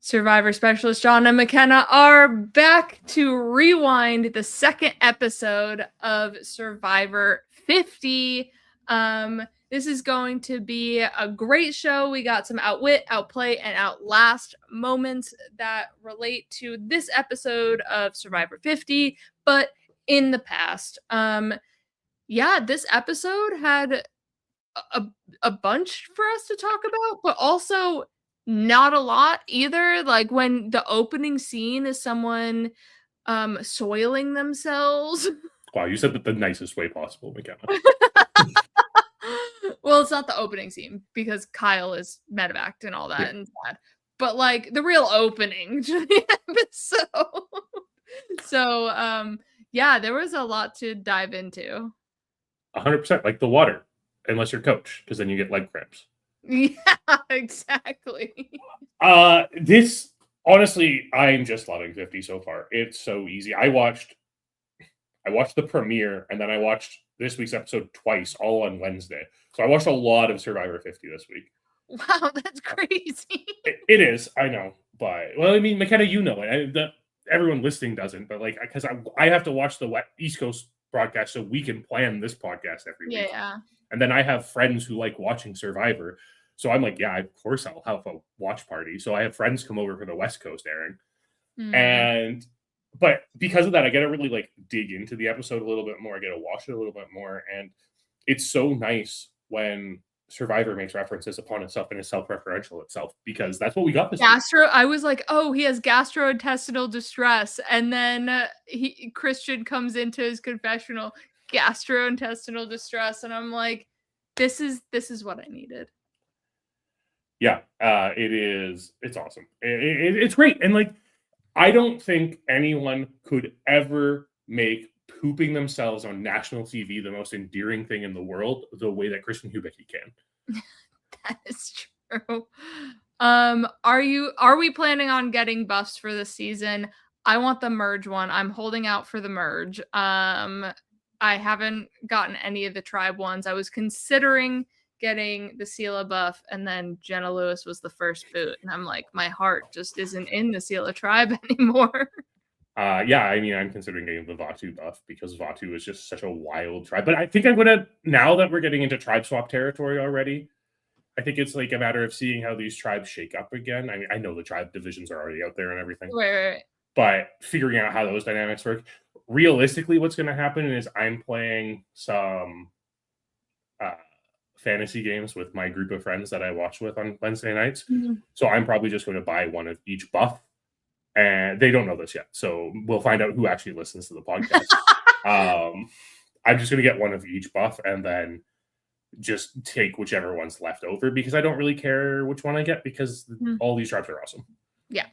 Survivor specialist John and McKenna are back to rewind the second episode of Survivor 50. This is going to be a great show. We got some Outwit, Outplay, and Outlast moments that relate to this episode of Survivor 50, but in the past. This episode had a bunch for us to talk about, but also not a lot either. Like when the opening scene is someone soiling themselves. Wow, you said that the nicest way possible, McKenna. Well, it's not the opening scene because Kyle is medevaced and all that and sad. But like the real opening to the episode. So there was a lot to dive into. 100%, like the water, unless you're coach, because then you get leg cramps. Yeah, exactly. This, honestly, I'm just loving 50 so far. It's so easy. I watched the premiere, and then I watched this week's episode twice, all on Wednesday. So I watched a lot of Survivor 50 this week. Wow, that's crazy. It is, I know. But, well, I mean, McKenna, you know it. Everyone listening doesn't, but, like, because I have to watch the East Coast broadcast so we can plan this podcast every week. Yeah. And then I have friends who like watching Survivor. So I'm like, yeah, of course I'll have a watch party. So I have friends come over for the West Coast airing. But because of that, I get to really like dig into the episode a little bit more. I get to watch it a little bit more. And it's so nice when Survivor makes references upon itself and is self-referential itself, because that's what we got this week. I was like, oh, he has gastrointestinal distress. And then Christian comes into his confessional, gastrointestinal distress. And I'm like, this is what I needed. Yeah, it is. It's awesome. It's great. And like, I don't think anyone could ever make pooping themselves on national TV the most endearing thing in the world the way that Christian Hubicki can. That is true. Are we planning on getting buffs for this season? I want the merge one. I'm holding out for the merge. I haven't gotten any of the tribe ones. I was considering getting the Sela buff, and then Jenna Lewis was the first boot, and I'm like, my heart just isn't in the Sela tribe anymore. I mean, I'm considering getting the Vatu buff because Vatu is just such a wild tribe. But I think I'm gonna, now that we're getting into tribe swap territory already, I think it's like a matter of seeing how these tribes shake up again. I mean, I know the tribe divisions are already out there and everything. Right. But figuring out how those dynamics work. Realistically, what's going to happen is I'm playing some fantasy games with my group of friends that I watch with on Wednesday nights. Mm-hmm. So I'm probably just going to buy one of each buff. And they don't know this yet. So we'll find out who actually listens to the podcast. I'm just going to get one of each buff and then just take whichever one's left over, because I don't really care which one I get, because all these tribes are awesome. Yeah.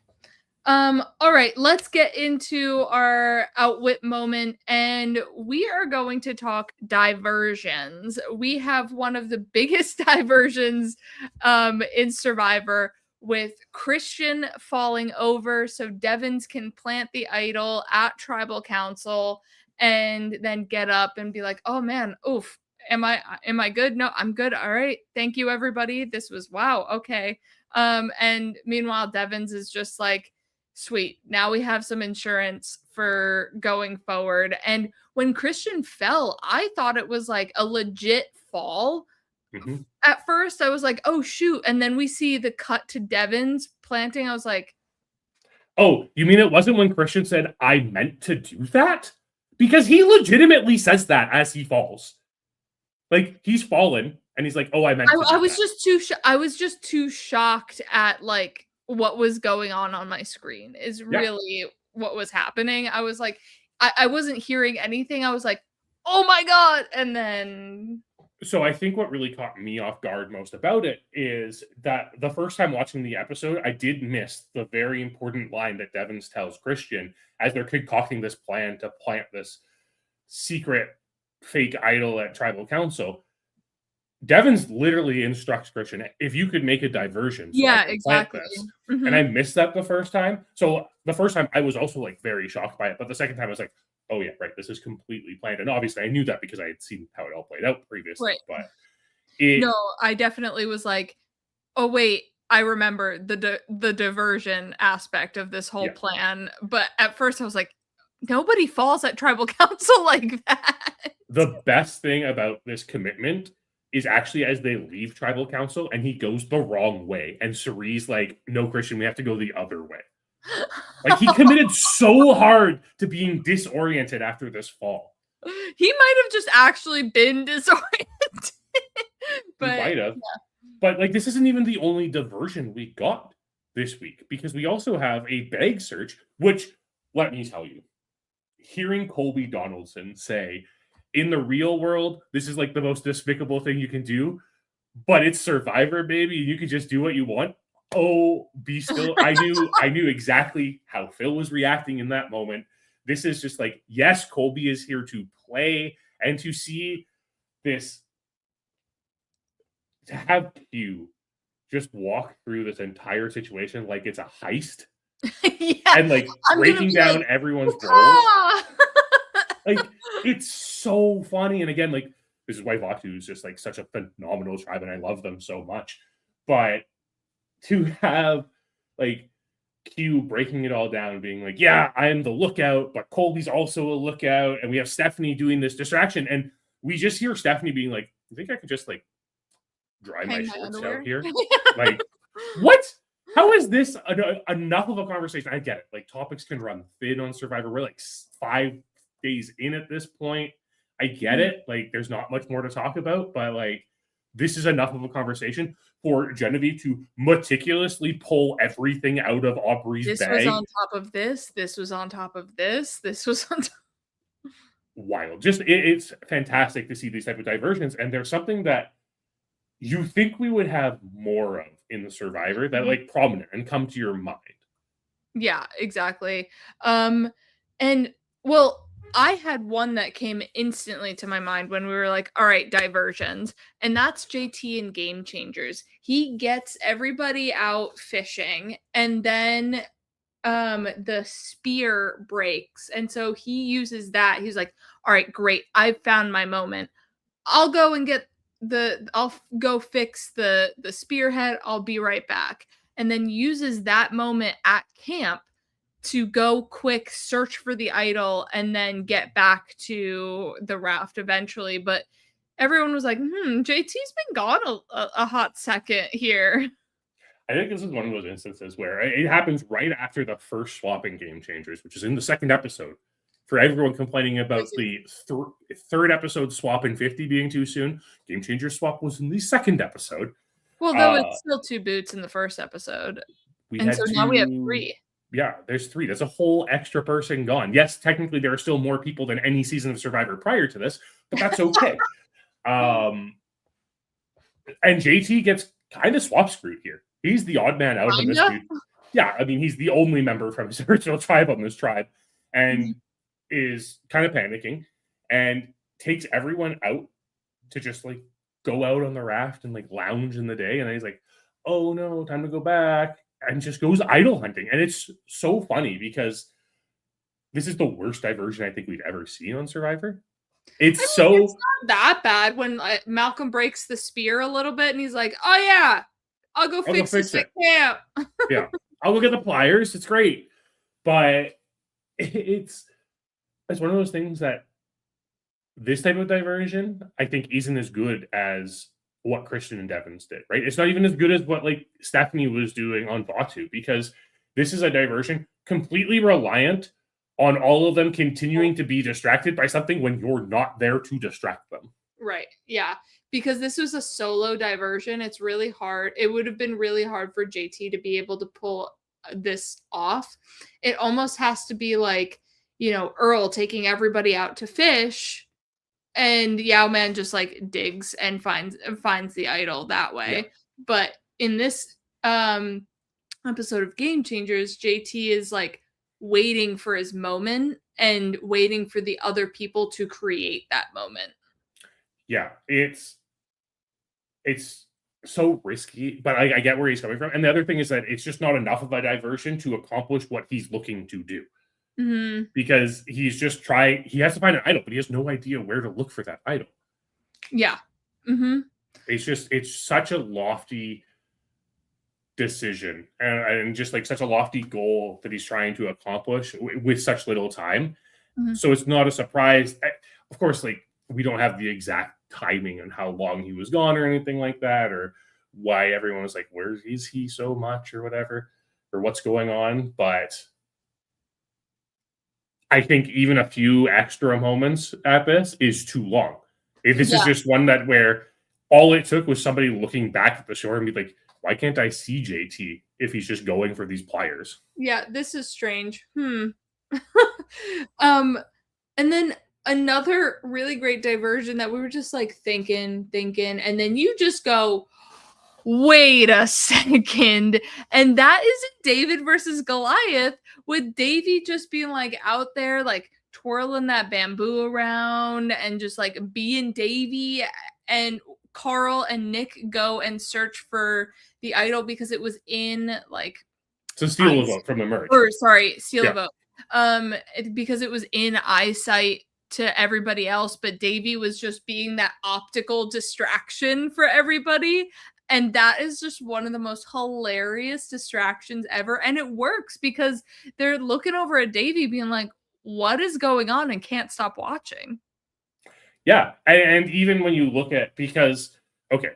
All right, let's get into our Outwit moment, and we are going to talk diversions. We have one of the biggest diversions in Survivor, with Christian falling over so Devins can plant the idol at Tribal Council and then get up and be like, oh man, oof, am I good? No, I'm good. All right, thank you everybody. This was wow, okay. And meanwhile Devins is just like, sweet, now we have some insurance for going forward. And when Christian fell, I thought it was like a legit fall. Mm-hmm. At first I was like, oh shoot, and then we see the cut to Devins planting. I was like, oh, you mean it wasn't when Christian said I meant to do that? Because he legitimately says that as he falls. Like, he's fallen and he's like, oh, I meant to do I was that. I was just too shocked at like what was going on my screen is really what was happening. I was like, I wasn't hearing anything. I was like, oh my God. And then... So I think what really caught me off guard most about it is that the first time watching the episode, I did miss the very important line that Devins tells Christian as they're concocting this plan to plant this secret fake idol at Tribal Council. Devins literally instructs Christian, if you could make a diversion. So exactly. Mm-hmm. And I missed that the first time. So the first time I was also like very shocked by it. But the second time I was like, oh yeah, right, this is completely planned. And obviously I knew that because I had seen how it all played out previously. Right. But I definitely was like, oh wait, I remember the diversion aspect of this whole plan, but at first I was like, nobody falls at tribal council like that. The best thing about this commitment is actually as they leave tribal council and he goes the wrong way, and Cerie's like, "No, Christian, we have to go the other way." Like, he committed so hard to being disoriented after this fall. He might have just actually been disoriented. But, he might have. Yeah. But, like, this isn't even the only diversion we got this week, because we also have a bag search, which, let me tell you, hearing Colby Donaldson say, in the real world, this is like the most despicable thing you can do, but it's Survivor, baby, and you can just do what you want. Oh, be still. I knew exactly how Phil was reacting in that moment. This is just like, yes, Colby is here to play, and to see this, to have Q just walk through this entire situation like it's a heist. Yeah, and like breaking down like, everyone's roles. Like, it's so funny. And again, like, this is why Vatu is just like such a phenomenal tribe, and I love them so much. But to have like Q breaking it all down, being like, yeah, I am the lookout, but Colby's also a lookout, and we have Stephanie doing this distraction, and we just hear Stephanie being like, I think I could just like dry my shorts out here. Like, what? How is this enough of a conversation? I get it. Like, topics can run thin on Survivor. We're like 5 days in at this point. I get it. Like, there's not much more to talk about, but like, this is enough of a conversation for Genevieve to meticulously pull everything out of Aubrey's bag. This was on top of this. This was on top of this. This was on top. Wild. Just, it's fantastic to see these type of diversions. And there's something that you think we would have more of in the Survivor that like prominent and come to your mind. Yeah, exactly. And well, I had one that came instantly to my mind when we were like, all right, diversions. And that's JT in Game Changers. He gets everybody out fishing, and then the spear breaks. And so he uses that. He's like, all right, great. I've found my moment. I'll go and get I'll go fix the spearhead. I'll be right back. And then uses that moment at camp to go quick, search for the idol, and then get back to the raft eventually. But everyone was like, JT's been gone a hot second here. I think this is one of those instances where it happens right after the first swap in Game Changers, which is in the second episode. For everyone complaining about the third episode swap in 50 being too soon, Game Changer swap was in the second episode. Well, though it's still 2 boots in the first episode. Now we have 3. Yeah, there's 3. That's a whole extra person gone. Yes, technically there are still more people than any season of Survivor prior to this, but that's okay. And JT gets kind of swap screwed here. He's the odd man out in this dude. Yeah, I mean, he's the only member from his original tribe on this tribe, and is kind of panicking and takes everyone out to just like go out on the raft and like lounge in the day. And then he's like, oh no, time to go back, and just goes idol hunting. And it's so funny because this is the worst diversion I think we've ever seen on Survivor. It's not that bad when Malcolm breaks the spear a little bit and he's like, oh yeah, I'll go fix this at camp. Yeah, I'll go get the pliers. It's great. But it's one of those things that this type of diversion, I think, isn't as good as what Christian and Devins did, right? It's not even as good as what like Stephanie was doing on Vatu, because this is a diversion completely reliant on all of them continuing to be distracted by something when you're not there to distract them. Right. Yeah. Because this was a solo diversion. It's really hard. It would have been really hard for JT to be able to pull this off. It almost has to be like, you know, Earl taking everybody out to fish, and Yao Man just like digs and finds the idol that way. Yeah. But in this episode of Game Changers, JT is like waiting for his moment and waiting for the other people to create that moment. Yeah, it's so risky, but I get where he's coming from. And the other thing is that it's just not enough of a diversion to accomplish what he's looking to do. Because he's just he has to find an idol, but he has no idea where to look for that idol. Yeah. It's such a lofty decision and just like such a lofty goal that he's trying to accomplish with such little time. Mhm. So it's not a surprise. Of course, like we don't have the exact timing on how long he was gone or anything like that, or why everyone was like, where is he so much or whatever, or what's going on. But I think even a few extra moments at this is too long. If this is Yeah. just one that where all it took was somebody looking back at the shore and be like, why can't I see JT if he's just going for these pliers? Yeah, this is strange. And then another really great diversion that we were just like thinking, and then you just go, wait a second. And that is David versus Goliath, with Davy just being like out there, like twirling that bamboo around and just like being Davy. And Carl and Nick go and search for the idol because it was in like So steal a vote from the merge. or sorry, steal a vote. Because it was in eyesight to everybody else, but Davy was just being that optical distraction for everybody. And that is just one of the most hilarious distractions ever. And it works because they're looking over at Davy being like, what is going on? And can't stop watching. Yeah. And even when you look at, because, okay,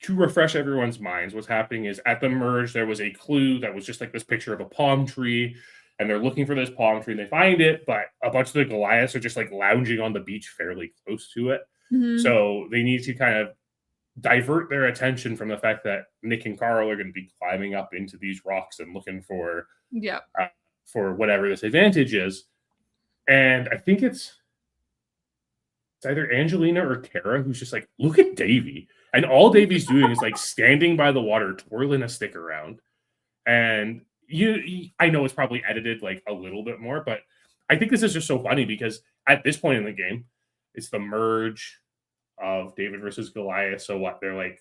to refresh everyone's minds, what's happening is at the merge, there was a clue that was just like this picture of a palm tree. And they're looking for this palm tree and they find it, but a bunch of the Goliaths are just like lounging on the beach fairly close to it. Mhm. So they need to kind of divert their attention from the fact that Nick and Carl are going to be climbing up into these rocks and looking for for whatever this advantage is. And I think it's either Angelina or Kara who's just like, look at Davy. And all Davy's doing is like standing by the water, twirling a stick around. And I know it's probably edited like a little bit more, but I think this is just so funny because at this point in the game, it's the merge of David versus Goliath. So what, they're like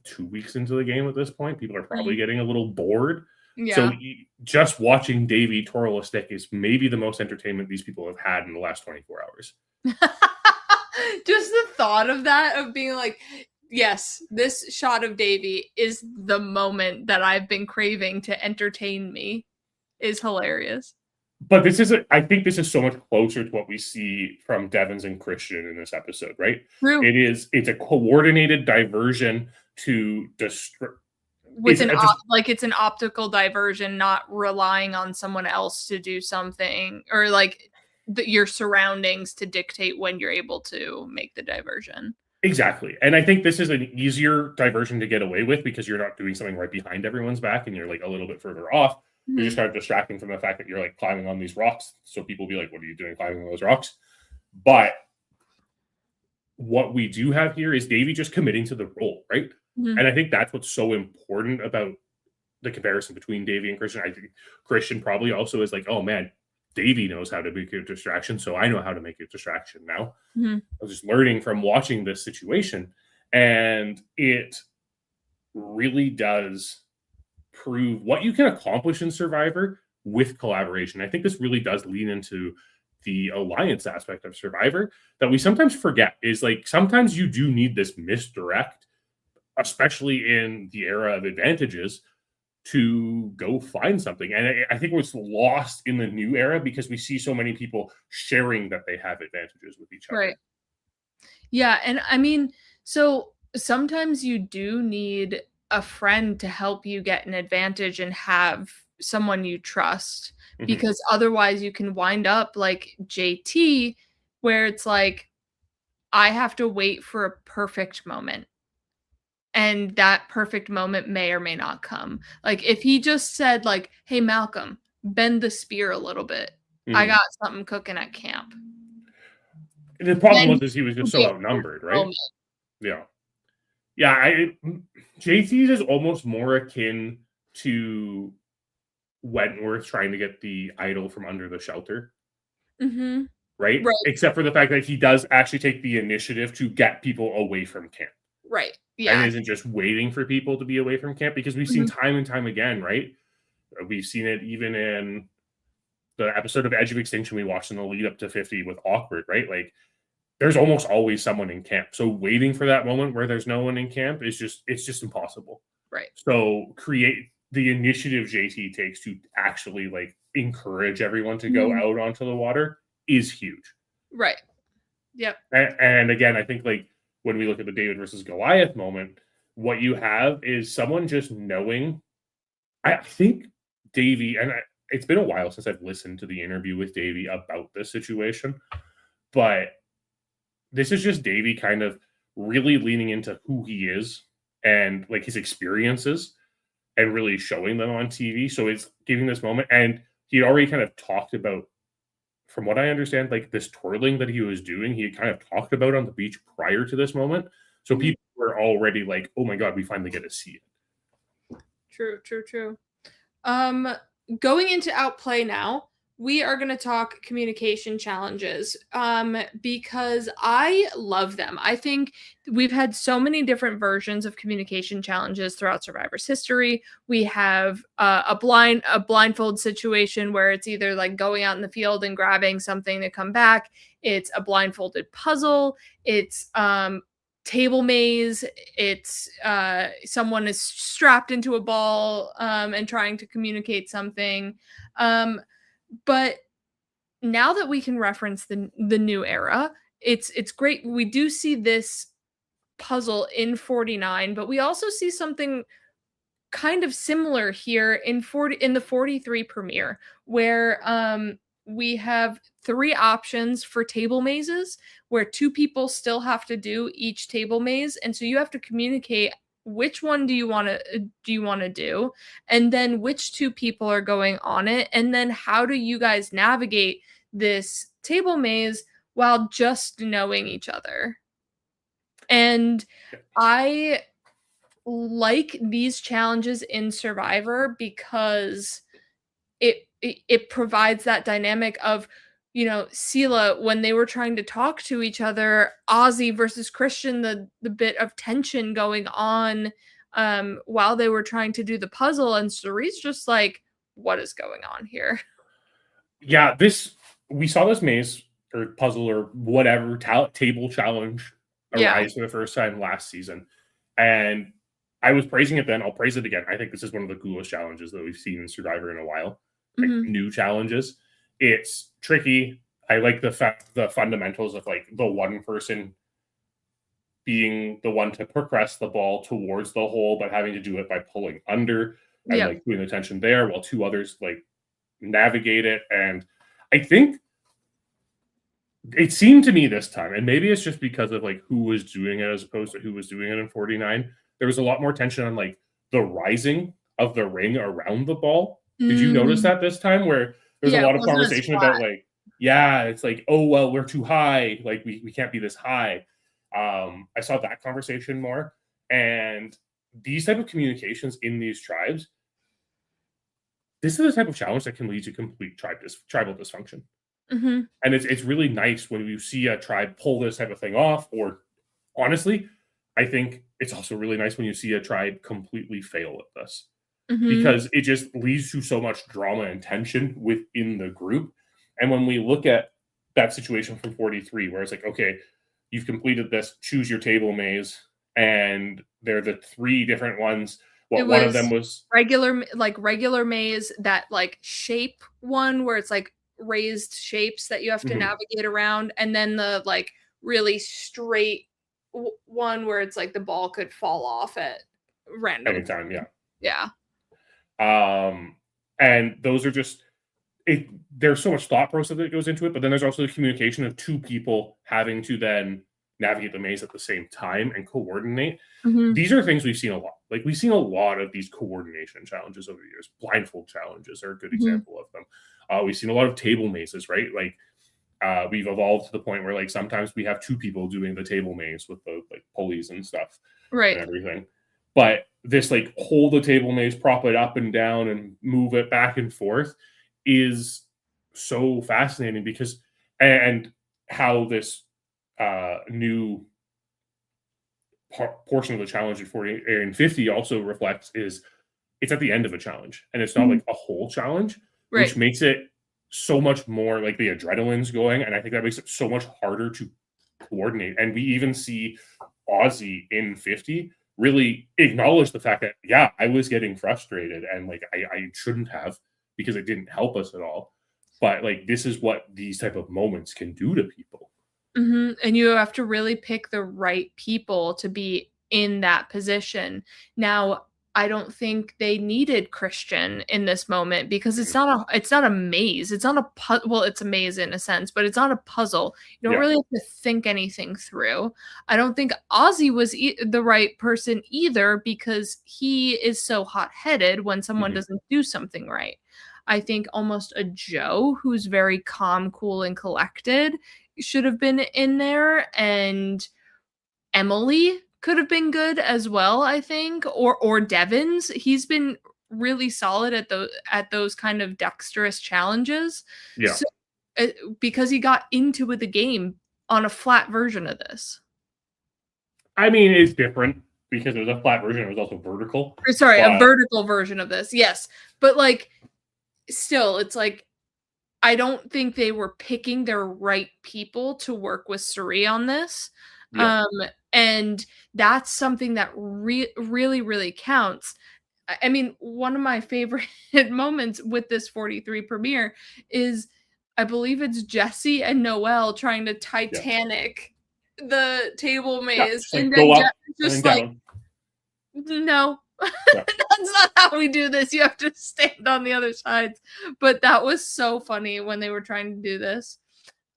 2 weeks into the game at this point. People are probably getting a little bored. Yeah. So just watching Davy twirl a stick is maybe the most entertainment these people have had in the last 24 hours. Just the thought of that, of being like, yes, this shot of Davy is the moment that I've been craving to entertain me, is hilarious. But I think this is so much closer to what we see from Devins and Christian in this episode, right? True. It's a coordinated diversion to distract. With it's an optical diversion, not relying on someone else to do something, or like your surroundings to dictate when you're able to make the diversion. Exactly. And I think this is an easier diversion to get away with because you're not doing something right behind everyone's back and you're like a little bit further off. Mm-hmm. You're just kind of distracting from the fact that you're like climbing on these rocks. So people be like, what are you doing climbing on those rocks? But what we do have here is Davy just committing to the role, right? Mm-hmm. And I think that's what's so important about the comparison between Davy and Christian. I think Christian probably also is like, oh man, Davy knows how to make a distraction, so I know how to make a distraction now. Mm-hmm. I was just learning from watching this situation, and it really does prove what you can accomplish in Survivor with collaboration. I think this really does lean into the alliance aspect of Survivor that we sometimes forget, is like sometimes you do need this misdirect, especially in the era of advantages, to go find something. And I think it's lost in the new era because we see so many people sharing that they have advantages with each other. Right. Yeah. And I mean, so sometimes you do need a friend to help you get an advantage and have someone you trust, mm-hmm. because otherwise you can wind up like JT, where it's like, I have to wait for a perfect moment. And that perfect moment may or may not come. Like if he just said like, hey, Malcolm, bend the spear a little bit. Mm-hmm. I got something cooking at camp. The problem was he was just so outnumbered, right? Moment. Yeah. Yeah. JT's is almost more akin to Wentworth trying to get the idol from under the shelter. Mm-hmm. Right? Except for the fact that he does actually take the initiative to get people away from camp. Right. Yeah. And isn't just waiting for people to be away from camp, because we've seen time and time again, right? We've seen it even in the episode of Edge of Extinction we watched in the lead up to 50 with Awkward, right? Like there's almost always someone in camp. So waiting for that moment where there's no one in camp is it's just impossible. Right. So create the initiative JT takes to actually like encourage everyone to go out onto the water is huge. Right. Yep. And again, I think like when we look at the David versus Goliath moment, what you have is someone just knowing. I think Davey, and it's been a while since I've listened to the interview with Davey about this situation, but this is just Davey kind of really leaning into who he is and like his experiences and really showing them on TV. So it's giving this moment. And he had already kind of talked about, from what I understand, like this twirling that he was doing, he had kind of talked about on the beach prior to this moment. So people were already like, oh my God, we finally get to see it. True. Going into Outplay now, we are going to talk communication challenges because I love them. I think we've had so many different versions of communication challenges throughout Survivor's history. We have a blindfold situation where it's either like going out in the field and grabbing something to come back. It's a blindfolded puzzle. It's table maze. It's someone is strapped into a ball and trying to communicate something. But now that we can reference the new era, it's great. We do see this puzzle in 49, but we also see something kind of similar here in the 43 premiere, where we have 3 options for table mazes where 2 people still have to do each table maze, and so you have to communicate which one do you want to do, and then which 2 people are going on it, and then how do you guys navigate this table maze while just knowing each other. And I like these challenges in Survivor because it provides that dynamic of, you know, Sela, when they were trying to talk to each other, Ozzy versus Christian, the bit of tension going on while they were trying to do the puzzle, and Cerie's just like, what is going on here? Yeah, we saw this maze or puzzle or whatever table challenge arise for the first time last season, and I was praising it then. I'll praise it again. I think this is one of the coolest challenges that we've seen in Survivor in a while. Like new challenges. It's tricky. I like the fundamentals of like the one person being the one to progress the ball towards the hole, but having to do it by pulling under and like doing the tension there, while 2 others like navigate it. And I think it seemed to me this time, and maybe it's just because of like who was doing it as opposed to who was doing it in 49. There was a lot more tension on like the rising of the ring around the ball. Did you notice that this time, where there's a lot of conversation about like, it's like, oh well, we're too high, like we can't be this high. I saw that conversation more, and these type of communications in these tribes, this is the type of challenge that can lead to complete tribal dysfunction. And it's really nice when you see a tribe pull this type of thing off, or honestly, I think it's also really nice when you see a tribe completely fail at this, because it just leads to so much drama and tension within the group. And when we look at that situation from 43, where it's like, okay, you've completed this, choose your table maze, and they're the 3 different ones. One of them was regular maze, that like shape one where it's like raised shapes that you have to navigate around, and then the like really straight one where it's like the ball could fall off at random anytime. And those are just there's so much thought process that goes into it, but then there's also the communication of 2 people having to then navigate the maze at the same time and coordinate. These are things we've seen a lot. Like we've seen a lot of these coordination challenges over the years. Blindfold challenges are a good example of them. We've seen a lot of table mazes, right? Like we've evolved to the point where like sometimes we have 2 people doing the table maze with the like pulleys and stuff, right, and everything. But this like hold the table maze, prop it up and down, and move it back and forth is so fascinating, because and how this new portion of the challenge in 40 and 50 also reflects is it's at the end of a challenge, and it's not like a whole challenge, which makes it so much more like the adrenaline's going, and I think that makes it so much harder to coordinate. And we even see Ozzy in 50 really acknowledge the fact that, yeah, I was getting frustrated and like I shouldn't have, because it didn't help us at all. But like, this is what these type of moments can do to people. And you have to really pick the right people to be in that position. Now, I don't think they needed Christian in this moment because it's not a maze. It's not a well, it's a maze in a sense, but it's not a puzzle. You don't Yeah. really have to think anything through. I don't think Ozzy was the right person either because he is so hot-headed when someone Mhm. doesn't do something right. I think almost a Joe who's very calm, cool, and collected should have been in there, and Emily could have been good as well, I think, or Devon's. He's been really solid at those kind of dexterous challenges. Yeah. So, uh, because he got into the game on a flat version of this. I mean, it's different because it was a flat version. It was also vertical. Or sorry, a But vertical version of this. Yes. But like still, it's like I don't think they were picking their right people to work with Suri on this. yeah, Um, and that's something that really, really counts. I mean, one of my favorite moments with this 43 premiere is I believe it's Jesse and Noelle trying to yeah, Titanic the table yeah. maze. Just And like then go up Jesse's and then just like, down. no, Yeah. that's not how we do this. You have to stand on the other sides. But that was so funny when they were trying to do this.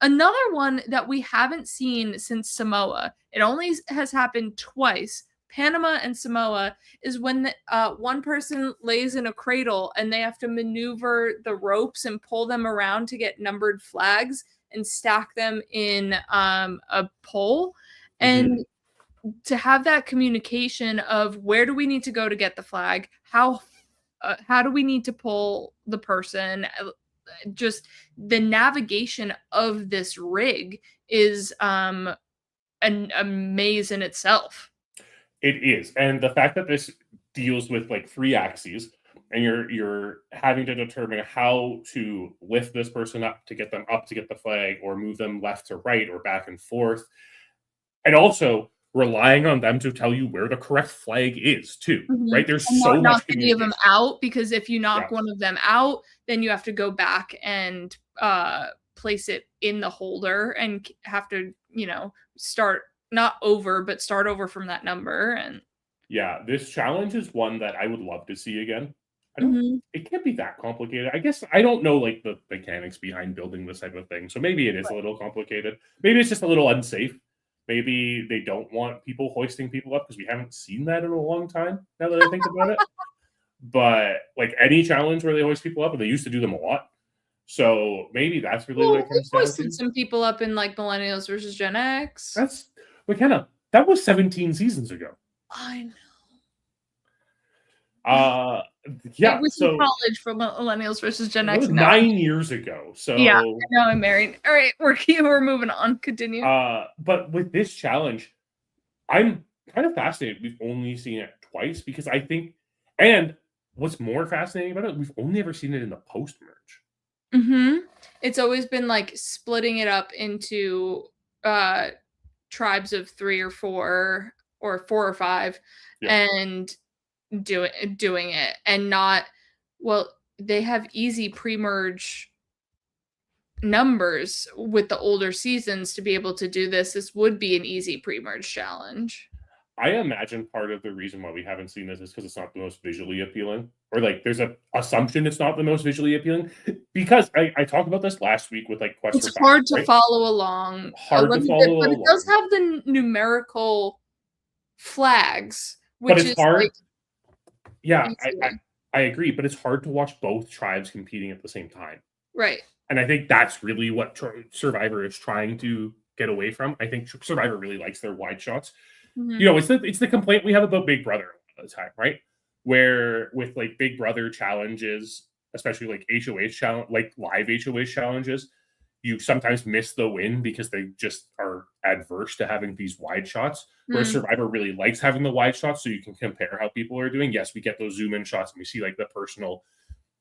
Another one that we haven't seen since Samoa, it only has happened twice, Panama and Samoa, is when one person lays in a cradle and they have to maneuver the ropes and pull them around to get numbered flags and stack them in a pole. Mhm. And to have that communication of where do we need to go to get the flag, how do we need to pull the person, just the navigation of this rig is a maze in itself. It is, and the fact that this deals with like 3 axes, and you're having to determine how to lift this person up to get them up to get the flag, or move them left to right or back and forth, and also relying on them to tell you where the correct flag is too, Mhm. right? There's And not so knock much any of them communication. out, because if you knock Yeah, one of them out, then you have to go back and place it in the holder and have to, start not over, but start over from that number. And yeah, this challenge is one that I would love to see again. I don't Mhm. it can't be that complicated. I guess I don't know, like, the mechanics behind building this type of thing, so maybe it is a little complicated. Maybe it's just a little unsafe. Maybe they don't want people hoisting people up because we haven't seen that in a long time, now that I think about it. But, like, any challenge where they hoist people up, and they used to do them a lot, so maybe that's really what Well, it we comes down hoisted to. some people up in like Millennials versus Gen X. That's McKenna, that was 17 seasons ago. I know. Uh, It yeah, was in so college for Millennials versus Gen that X. was And now, 9 years ago, yeah, so, and now I'm married. All right, we're moving on. Continue. but with this challenge, I'm kind of fascinated we've only seen it twice, because I think, and what's more fascinating about it, we've only ever seen it in the post-merge. It's always been like splitting it up into uh tribes of 3 or 4 or 4 or 5 Yeah. and doing it and not well, they have easy pre-merge numbers with the older seasons to be able to do this. This would be an easy pre-merge challenge. I imagine part of the reason why we haven't seen this is because it's not the most visually appealing, or, like, there's a assumption it's not the most visually appealing, because I talked about this last week with, like, Quest It's for Fire, hard to right? follow along a Hard to little bit, follow but it does along, have the numerical flags, but which it's is like hard. Yeah, easier. I agree, but it's hard to watch both tribes competing at the same time. Right. And I think that's really what Survivor is trying to get away from. I think Survivor really likes their wide shots. You Mhm. know, it's the complaint we have about Big Brother all the time, right? Where with like Big Brother challenges, especially like HOH challenge, like live HOH challenges, you sometimes miss the win because they just are adverse to having these wide shots. Whereas Mm. Survivor really likes having the wide shots, so you can compare how people are doing. Yes, we get those zoom in shots and we see like the personal,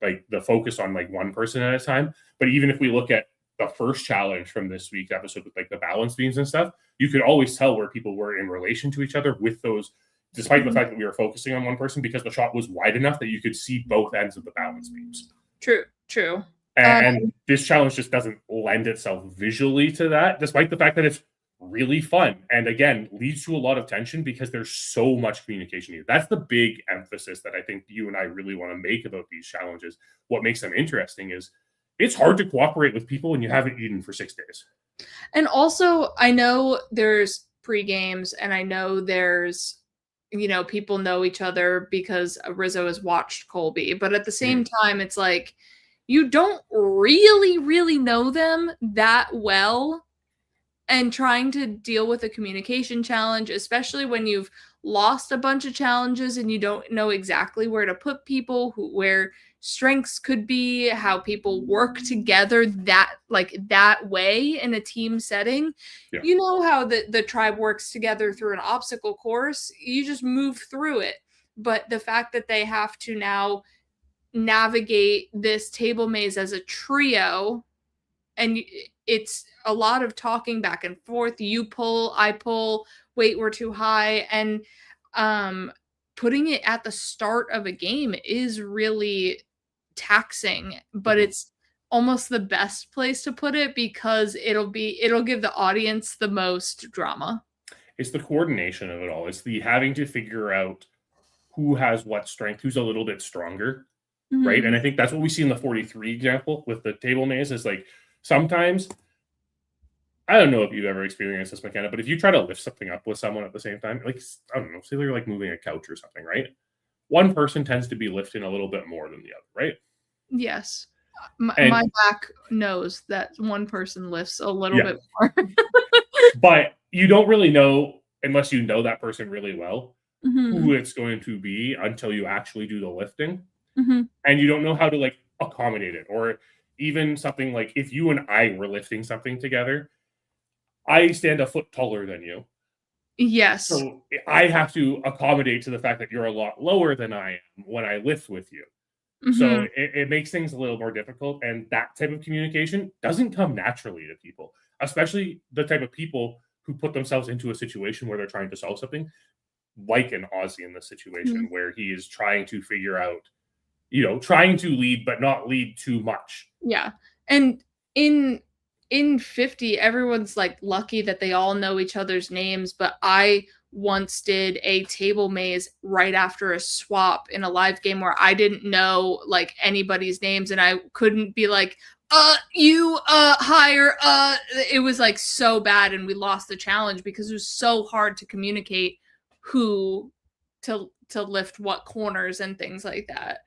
like the focus on like one person at a time. But even if we look at the first challenge from this week's episode with like the balance beams and stuff, you could always tell where people were in relation to each other with those despite the fact that we were focusing on one person, because the shot was wide enough that you could see both ends of the balance beams. True. And this challenge just doesn't lend itself visually to that, despite the fact that it's really fun. And again, leads to a lot of tension because there's so much communication here. That's the big emphasis that I think you and I really want to make about these challenges. What makes them interesting is it's hard to cooperate with people when you haven't eaten for 6 days. And also, I know there's pre-games, and I know there's, people know each other because Rizzo has watched Colby. But at the same time, it's like, you don't really know them that well. And trying to deal with a communication challenge, especially when you've lost a bunch of challenges and you don't know exactly where to put people, where strengths could be, how people work together that way in a team setting. Yeah. You know how the tribe works together through an obstacle course. You just move through it. But the fact that they have to now navigate this table maze as a trio, and it's a lot of talking back and forth. You pull, I pull, wait, we're too high. And putting it at the start of a game is really taxing, but it's almost the best place to put it because it'll give the audience the most drama. It's the coordination of it all. It's the having to figure out who has what strength, who's a little bit stronger, right? And I think that's what we see in the 43 example with the table maze is like, sometimes, I don't know if you've ever experienced this, McKenna, but if you try to lift something up with someone at the same time, like, I don't know, say they're like moving a couch or something, right? One person tends to be lifting a little bit more than the other, right? Yes. My back knows that one person lifts a little bit more. But you don't really know, unless you know that person really well, who it's going to be until you actually do the lifting. And you don't know how to like accommodate it, or even something like if you and I were lifting something together, I stand a foot taller than you. Yes. So I have to accommodate to the fact that you're a lot lower than I am when I lift with you. So it makes things a little more difficult. And that type of communication doesn't come naturally to people, especially the type of people who put themselves into a situation where they're trying to solve something, like an Aussie in this situation where he is trying to figure out, trying to lead, but not lead too much. Yeah. And in 50, everyone's like lucky that they all know each other's names. But I once did a table maze right after a swap in a live game where I didn't know like anybody's names, and I couldn't be like, you, higher, it was like so bad, and we lost the challenge because it was so hard to communicate who to lift what corners and things like that.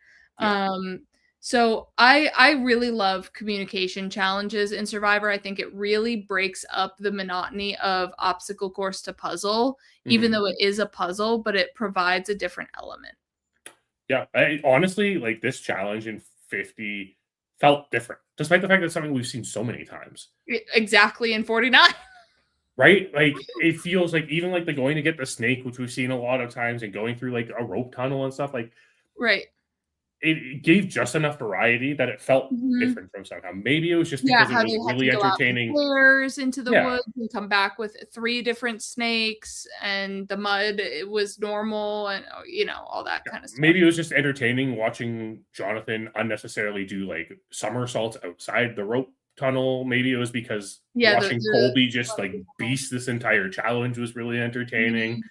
So I really love communication challenges in Survivor. I think it really breaks up the monotony of obstacle course to puzzle, even though it is a puzzle, but it provides a different element. Yeah, honestly, like this challenge in 50 felt different, despite the fact that it's something we've seen so many times. Exactly, in 49. Right? Like, it feels like even like the going to get the snake, which we've seen a lot of times, and going through like a rope tunnel and stuff, like, right. It gave just enough variety that it felt different from somehow. Maybe it was just because it was really entertaining. Flares into the woods and come back with 3 different snakes, and the mud, it was normal, and all that kind of stuff. Maybe it was just entertaining watching Jonathan unnecessarily do like somersaults outside the rope tunnel. Maybe it was because watching Colby just like beast this entire challenge was really entertaining.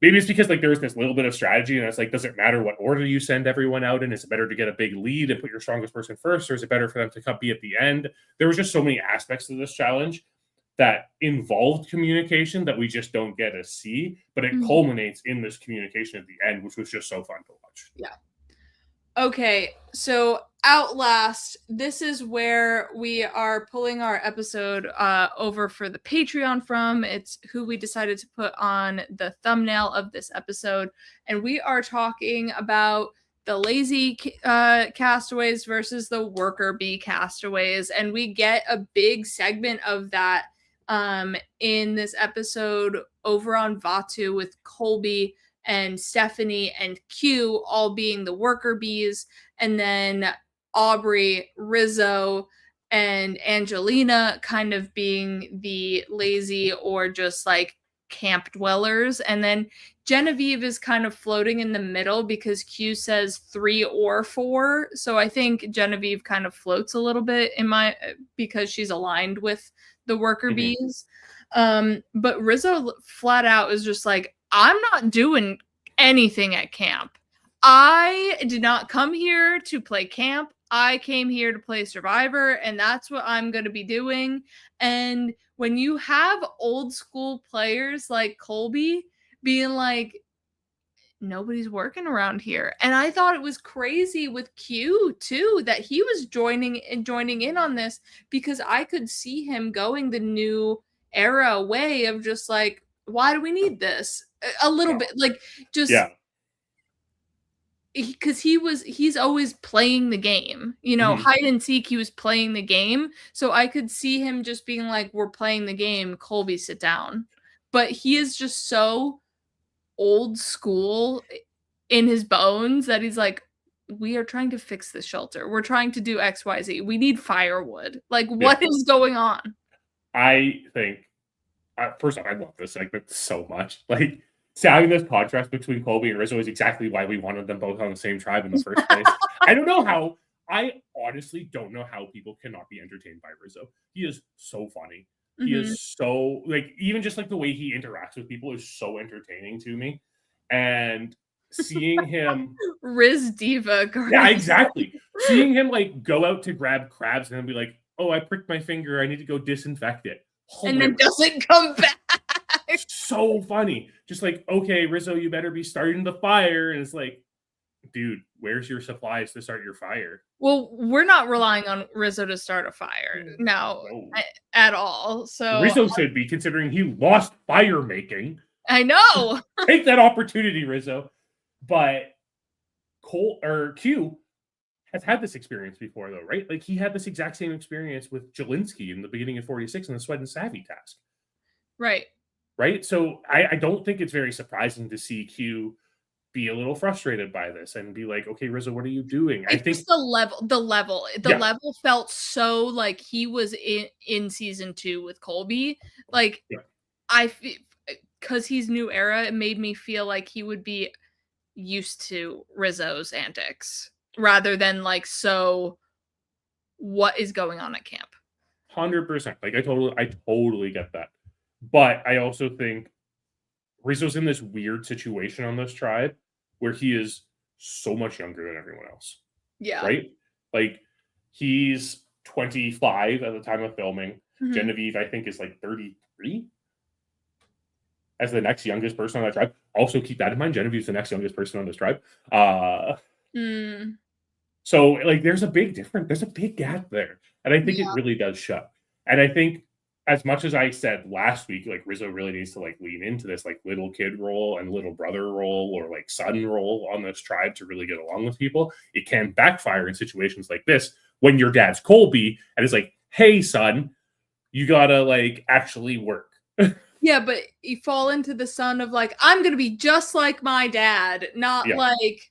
Maybe it's because like there was this little bit of strategy, and it's like, does it matter what order you send everyone out in? Is it better to get a big lead and put your strongest person first, or is it better for them to be at the end? There was just so many aspects to this challenge that involved communication that we just don't get to see, but it culminates in this communication at the end, which was just so fun to watch. Yeah. Okay, so Outlast, this is where we are pulling our episode over for the Patreon from. It's who we decided to put on the thumbnail of this episode. And we are talking about the lazy castaways versus the worker bee castaways. And we get a big segment of that in this episode over on Vatu with Colby and Stephanie and Q all being the worker bees, and then Aubrey, Rizzo, and Angelina kind of being the lazy or just like camp dwellers, and then Genevieve is kind of floating in the middle because Q says 3 or 4. So I think Genevieve kind of floats a little bit because she's aligned with the worker bees. But Rizzo flat out is just like, I'm not doing anything at camp. I did not come here to play camp. I came here to play Survivor, and that's what I'm going to be doing. And when you have old school players like Colby being like, nobody's working around here. And I thought it was crazy with Q too, that he was joining in on this, because I could see him going the new era way of just like, why do we need this? A little bit like just because he's always playing the game, hide and seek, he was playing the game. So I could see him just being like, we're playing the game, Colby, sit down. But he is just so old school in his bones that he's like, we are trying to fix the shelter. We're trying to do XYZ. We need firewood. Like, what is going on? I think, first off, I love this segment so much. Like, having this contrast between Colby and Rizzo is exactly why we wanted them both on the same tribe in the first place. I honestly don't know how people cannot be entertained by Rizzo. He is so funny. He is so, like, even just like the way he interacts with people is so entertaining to me. And seeing him Riz Diva. Yeah, exactly. Seeing him like go out to grab crabs and then be like, oh, I pricked my finger, I need to go disinfect it. And then doesn't come back. So funny. Just like, okay, Rizzo, you better be starting the fire. And it's like, dude, where's your supplies to start your fire? Well, we're not relying on Rizzo to start a fire now at all. So Rizzo should be, considering he lost fire making. I know. Take that opportunity, Rizzo. But Q has had this experience before, though, right? Like, he had this exact same experience with Jelinski in the beginning of 46 in the Sweat and Savvy task. Right? So I don't think it's very surprising to see Q be a little frustrated by this and be like, okay, Rizzo, what are you doing? I think the level felt so like he was in season 2 with Colby. Like, because he's new era, it made me feel like he would be used to Rizzo's antics rather than like, so what is going on at camp? 100%. Like, I totally get that. But I also think Rizzo's in this weird situation on this tribe where he is so much younger than everyone else. Yeah. Right? Like, he's 25 at the time of filming. Genevieve, I think, is like 33 as the next youngest person on that tribe. Also, keep that in mind. Genevieve's the next youngest person on this tribe. So, like, there's a big difference. There's a big gap there. And I think it really does show. And I think, as much as I said last week, like, Rizzo really needs to like lean into this like little kid role and little brother role or like son role on this tribe to really get along with people. It can backfire in situations like this when your dad's Colby and it's like, hey, son, you gotta like actually work. Yeah, but you fall into the son of like, I'm gonna be just like my dad, not like,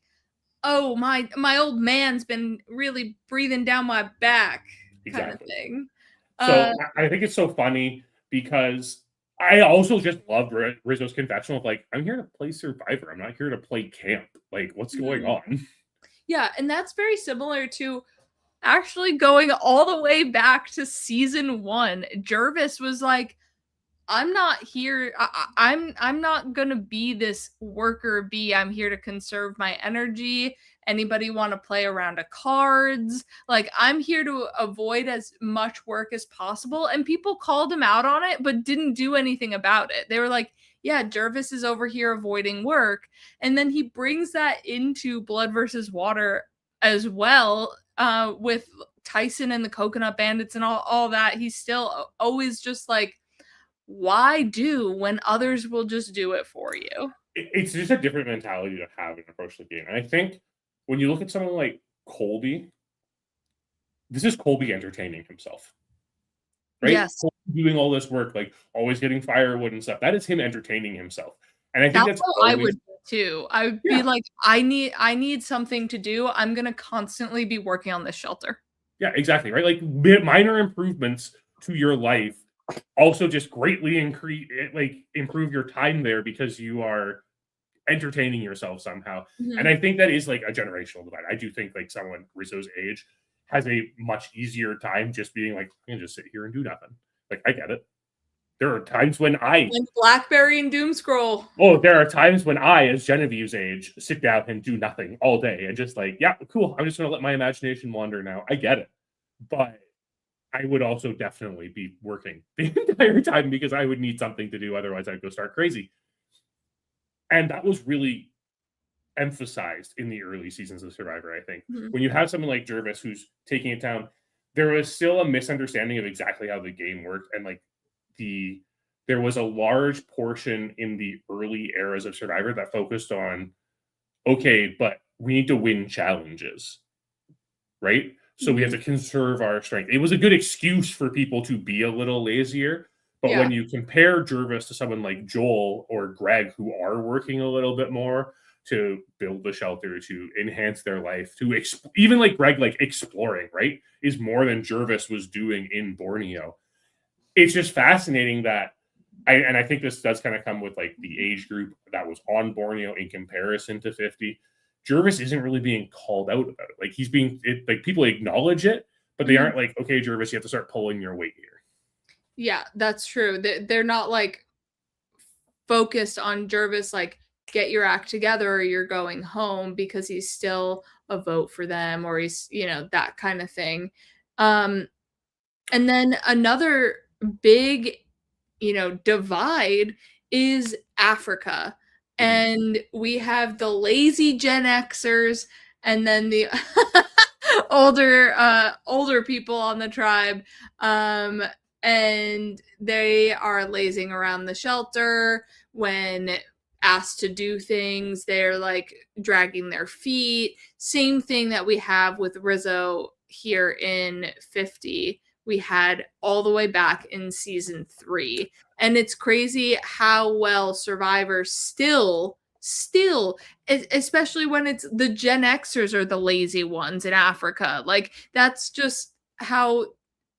oh, my old man's been really breathing down my back kind of thing. So I think it's so funny because I also just love Rizzo's confessional of like, I'm here to play Survivor. I'm not here to play camp. Like, what's going on? Yeah, and that's very similar to actually going all the way back to season 1. Jervis was like, I'm not here. I'm not gonna be this worker bee. I'm here to conserve my energy. Anybody want to play around of cards? Like, I'm here to avoid as much work as possible. And people called him out on it, but didn't do anything about it. They were like, yeah, Jervis is over here avoiding work. And then he brings that into Blood versus Water as well, with Tyson and the Coconut Bandits and all that. He's still always just like, why do when others will just do it for you? It's just a different mentality to have and approach the game. And I think when you look at someone like Colby, this is Colby entertaining himself. Right? Yes. Colby doing all this work, like always getting firewood and stuff. That is him entertaining himself. And I think that's how I would do too. I would be like, I need something to do. I'm gonna constantly be working on this shelter. Yeah, exactly. Right. Like minor improvements to your life also just greatly improve your time there because you are entertaining yourself somehow. Mhm. And I think that is like a generational divide. I do think like someone Rizzo's age has a much easier time just being like, I can just sit here and do nothing. Like, I get it. There are times when And BlackBerry and Doom Scroll. there are times when I, as Genevieve's age, sit down and do nothing all day and just like, yeah, cool. I'm just going to let my imagination wander now. I get it. But I would also definitely be working the entire time because I would need something to do. Otherwise, I'd go start crazy. And that was really emphasized in the early seasons of Survivor, I think. Mhm. When you have someone like Jervis who's taking it down, there was still a misunderstanding of exactly how the game worked. And like there was a large portion in the early eras of Survivor that focused on, okay, but we need to win challenges, right? So we have to conserve our strength. It was a good excuse for people to be a little lazier. But Yeah. when you compare Jervis to someone like Joel or Greg, who are working a little bit more to build the shelter, to enhance their life, to even like Greg, like exploring, right, is more than Jervis was doing in Borneo. It's just fascinating that I think this does kind of come with like the age group that was on Borneo in comparison to 50. Jervis isn't really being called out about it. Like he's being like people acknowledge it, but they aren't like, okay, Jervis, you have to start pulling your weight here. Yeah, that's true. They're not like focused on Jervis, like, get your act together or you're going home, because he's still a vote for them, or he's, that kind of thing. Um, and then another big, divide is Africa. Mhm. And we have the lazy Gen Xers and then the older people on the tribe. And they are lazing around the shelter when asked to do things. They're like dragging their feet. Same thing that we have with Rizzo here in 50. We had all the way back in season 3. And it's crazy how well Survivor still, especially when it's the Gen Xers are the lazy ones in Africa. Like, that's just how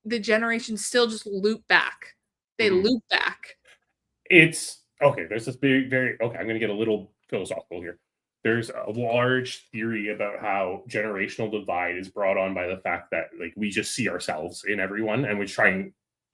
the generations still just loop back. They Mhm. loop back. It's okay. There's this big, very okay. I'm going to get a little philosophical here. There's a large theory about how generational divide is brought on by the fact that like we just see ourselves in everyone, and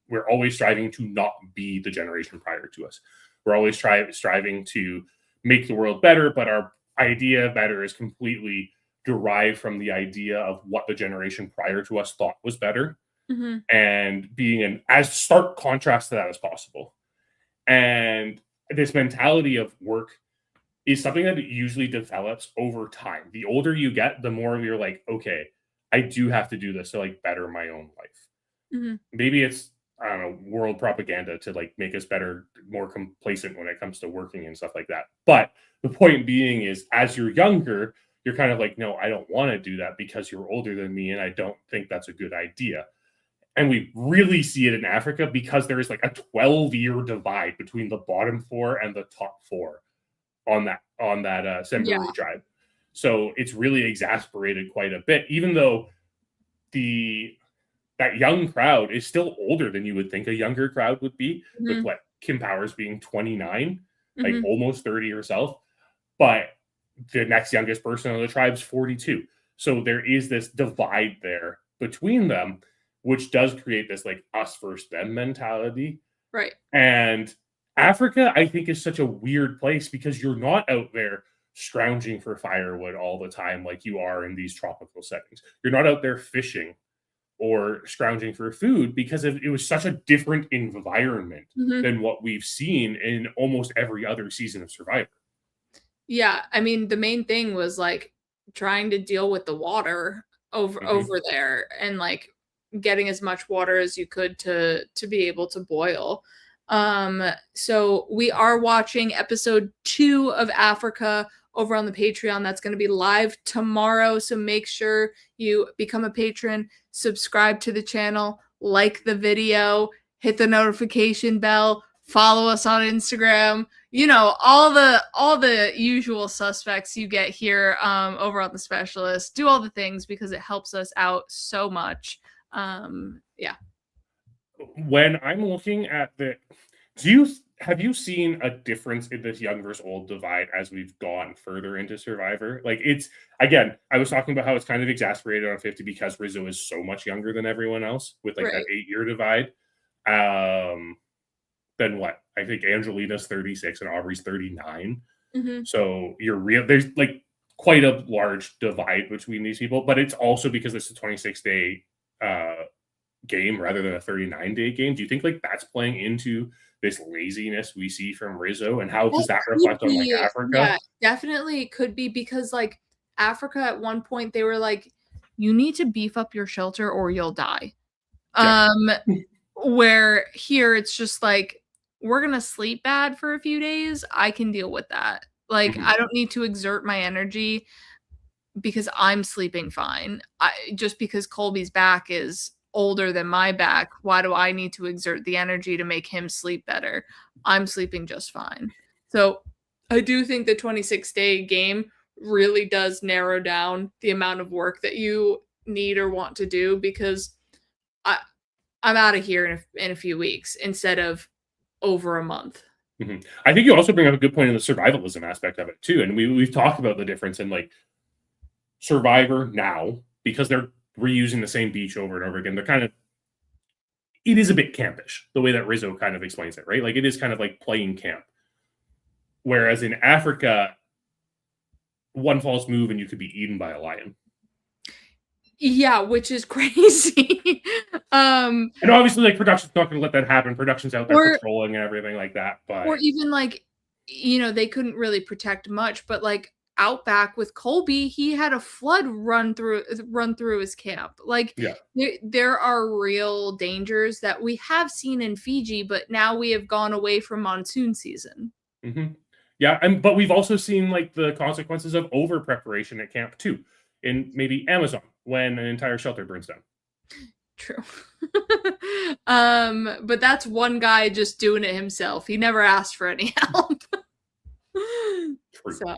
we're always striving to not be the generation prior to us. We're always striving to make the world better, but our idea of better is completely derived from the idea of what the generation prior to us thought was better, Mhm. and being an as stark contrast to that as possible. And this mentality of work is something that usually develops over time. The older you get, the more you're like, okay, I do have to do this to like better my own life. Mhm. Maybe it's, I don't know, world propaganda to like make us better, more complacent when it comes to working and stuff like that. But the point being is, as you're younger, you're kind of like, no, I don't want to do that because you're older than me and I don't think that's a good idea. And we really see it in Africa because there is like a 12-year divide between the bottom 4 and the top 4 on that Yeah. Samburu tribe. So it's really exasperated quite a bit, even though the that young crowd is still older than you would think a younger crowd would be, with Mhm. what Kim Powers being 29, like Mhm. almost 30 herself. But the next youngest person on the tribe's 42. So there is this divide there between them, which does create this like us versus them mentality. Right. And Africa, I think, is such a weird place because you're not out there scrounging for firewood all the time like you are in these tropical settings. You're not out there fishing or scrounging for food because it was such a different environment Mhm. than what we've seen in almost every other season of Survivor. Yeah, I mean, the main thing was, like, trying to deal with the water Mhm. over there, and, like, getting as much water as you could to be able to boil. So we are watching episode 2 of Africa over on the Patreon. That's gonna be live tomorrow, so make sure you become a patron, subscribe to the channel, like the video, hit the notification bell, follow us on Instagram, all the usual suspects you get here over on the Specialist. Do all the things because it helps us out so much. Yeah. when I'm looking at have you seen a difference in this young versus old divide as we've gone further into Survivor? Like, it's, again, I was talking about how it's kind of exasperated on 50 because Rizzo is so much younger than everyone else with like that Right. 8-year divide. Then what? I think Angelina's 36 and Aubrey's 39. Mm-hmm. So there's like quite a large divide between these people, but it's also because it's a 26-day game rather than a 39-day game. Do you think like that's playing into this laziness we see from Rizzo, and how does That that could reflect on like be, Africa? yeah, definitely could be because like Africa at one point they were like, you need to beef up your shelter or you'll die. Yeah. Um, where here it's just like, we're gonna sleep bad for a few days. I can deal with that. Like, Mhm. I don't need to exert my energy because I'm sleeping fine. Just because Colby's back is older than my back, why do I need to exert the energy to make him sleep better? I'm sleeping just fine. So I do think the 26-day game really does narrow down the amount of work that you need or want to do because I, I'm out of here in a few weeks instead of over a month. Mhm. I think you also bring up a good point in the survivalism aspect of it too, and we've talked about the difference in like Survivor now because they're reusing the same beach over and over again. They're kind of it is a bit campish the way that Rizzo kind of explains it, right? Like it is kind of like playing camp. Whereas in Africa, one false move and you could be eaten by a lion. Yeah, which is crazy. And obviously, like production's not going to let that happen. Production's out there or patrolling and everything like that. Or But even like, they couldn't really protect much, but like Outback with Colby, he had a flood run through his camp. Like yeah, there are real dangers that we have seen in Fiji, but now we have gone away from monsoon season. hmm yeah, but we've also seen like the consequences of over preparation at camp too, in maybe Amazon when an entire shelter burns down. True. But that's one guy just doing it himself. He never asked for any help. True. So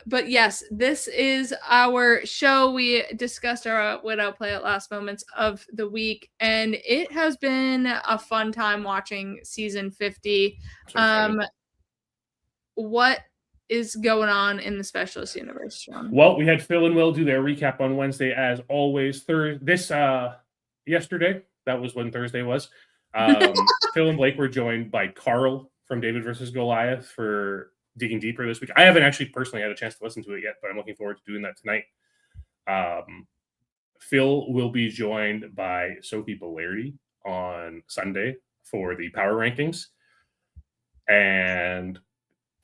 but yes, this is our show. We discussed our Outplay at last moments of the week, and it has been a fun time watching season 50. So excited. What is going on in the Specialist universe, John? Well, we had Phil and Will do their recap on Wednesday as always. Yesterday, that was when Thursday was. Phil and Blake were joined by Carl from David versus Goliath for digging deeper this week. I haven't actually personally had a chance to listen to it yet, but I'm looking forward to doing that tonight. Phil will be joined by Sophie Balerdi on Sunday for the power rankings. And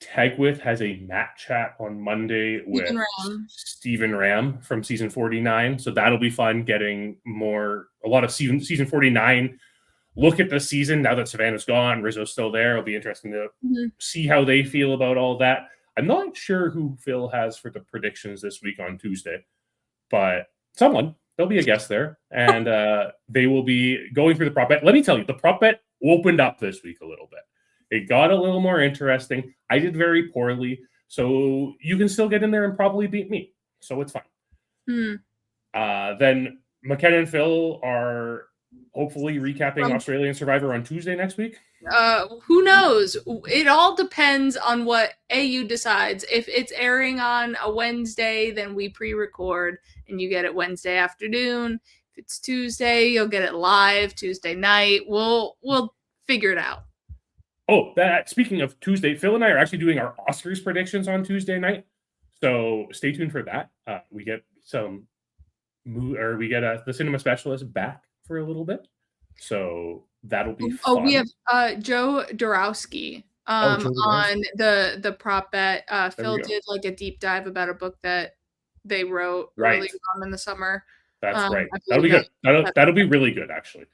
Tegwith has a Matt chat on Monday with Stephen Ram from season 49. So that'll be fun getting a lot of season 49 look at the season now that Savannah's gone. Rizzo's still there. It'll be interesting to see how they feel about all that. I'm not sure who Phil has for the predictions this week on Tuesday, but there'll be a guest there, and they will be going through the prop bet. Let me tell you, the prop bet opened up this week a little bit. It got a little more interesting. I did very poorly, so you can still get in there and probably beat me. So it's fine. Then McKenna and Phil are hopefully recapping Australian Survivor on Tuesday next week. Who knows? It all depends on what AU decides. If it's airing on a Wednesday, then we pre-record and you get it Wednesday afternoon. If it's Tuesday, you'll get it live Tuesday night. We'll figure it out. Oh, speaking of Tuesday, Phil and I are actually doing our Oscars predictions on Tuesday night. So stay tuned for that. We get the cinema specialist back for a little bit. So that'll be fun. Oh, we have Joe Dorowski on the prop bet. Phil did like a deep dive about a book that they wrote early on in the summer. That's right. That'll be good. That'll be really good, actually.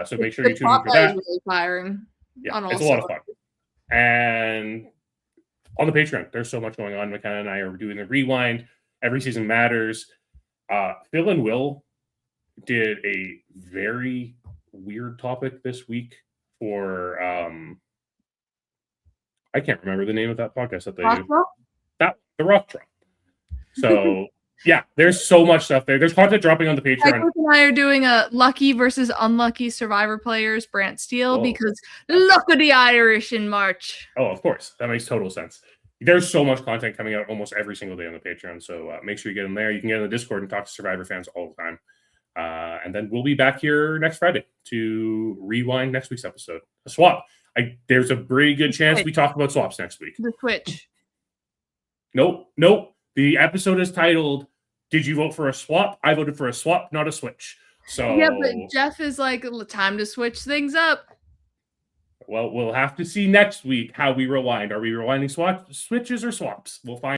So make sure you tune in for that. Is really firing. Yeah, it's a lot of fun. And on the Patreon, there's so much going on. McKenna and I are doing the rewind. Every season matters. Phil and Will did a very weird topic this week for I can't remember the name of that podcast that they do. The Rock Drop. So Yeah, there's so much stuff there. There's content dropping on the Patreon. Michael and I are doing a lucky versus unlucky Survivor players, Brant Steele, because look at the Irish in March. Oh, of course. That makes total sense. There's so much content coming out almost every single day on the Patreon, so make sure you get in there. You can get in the Discord and talk to Survivor fans all the time. And then we'll be back here next Friday to rewind next week's episode. A swap. There's a pretty good chance we talk about swaps next week. The Twitch. Nope. The episode is titled, "Did you vote for a swap?" I voted for a swap, not a switch. So yeah, but Jeff is like, time to switch things up. Well, we'll have to see next week how we rewind. Are we rewinding switches or swaps? We'll find